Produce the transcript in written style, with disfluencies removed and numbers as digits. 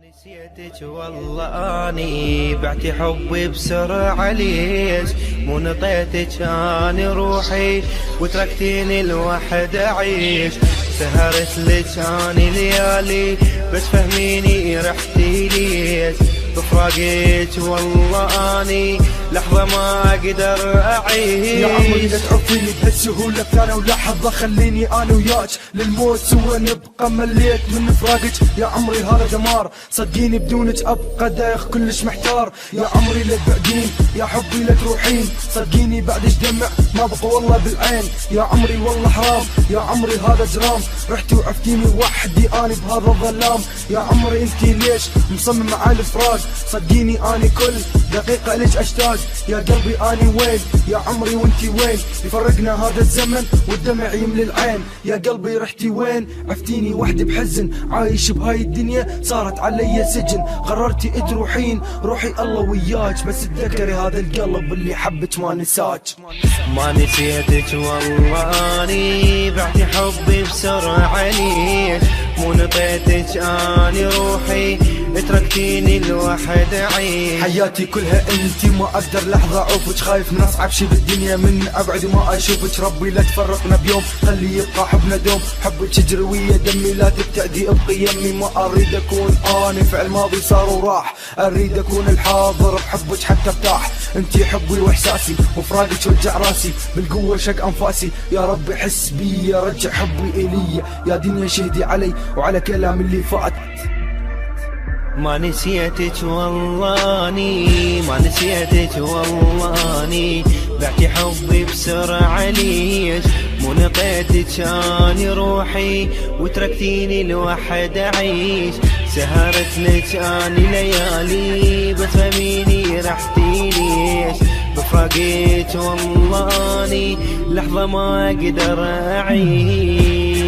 نسيتك والله اني بعتي حبي بسرعة ليش مو نطيتك اني روحي وتركتيني لوحد اعيش سهرت لك اني ليالي بس فهميني رحتي ليش بفراقك والله اني لحظة ما اقدر اعيش يا عمري لا تعطيني بهالسهولة ثانية ولحظة خليني انا وياك للموت سوا نبقى مليت من فراقك يا عمري هذا دمار صدقيني بدونك ابقى دايخ كلش محتار يا عمري لا تبعدين يا حبي لا تروحين صدقيني بعدك دمع ما بقى والله بالعين يا عمري والله حرام يا عمري هذا جرام رحتي وعفتيني وحدي اني بهذا الظلام يا عمري انتي ليش مصمم على الفراق صدقيني اني كل دقيقة ليش اشتاق يا قلبي اني وين يا عمري وانتي وين يفرقنا هذا الزمن والدمع يملي العين يا قلبي رحتي وين عفتيني وحدي بحزن عايش بهاي الدنيا صارت علي سجن قررتي تروحين روحي الله وياك بس تذكري هذا القلب اللي حبك ما نساك ما نسيتك والله اني بعتي حبي بسرعة ليش مو نطيتك اني روحي تركتيني لوحد اعيش حياتي كلها انتي ما اقدر لحظة اعوفك خايف من اصعب شي بالدنيا من ابعد وما اشوفك ربي لا تفرقنا بيوم خلي يبقى حبنا دوم حبك يجري ويا دمي لا تبتعدي ابقي يمي ما اريد اكون اني فعل ماضي صار وراح اريد اكون الحاضر بحبك حتى ارتاح انتي حبي واحساسي وفراقك وجع راسي بالقوة شق انفاسي يا ربي حس بي رجع حبي الي يا دنيا شهدي علي وعلى كلام اللي فات ما نسيتك والله اني ما نسيتك والله اني بعتي حبي بسرعة ليش مو نطيتك اني روحي وتركتيني لوحد اعيش سهرت لك اني ليالي بس فهميني رحتي ليش بفراقك والله اني لحظة ما اقدر اعيش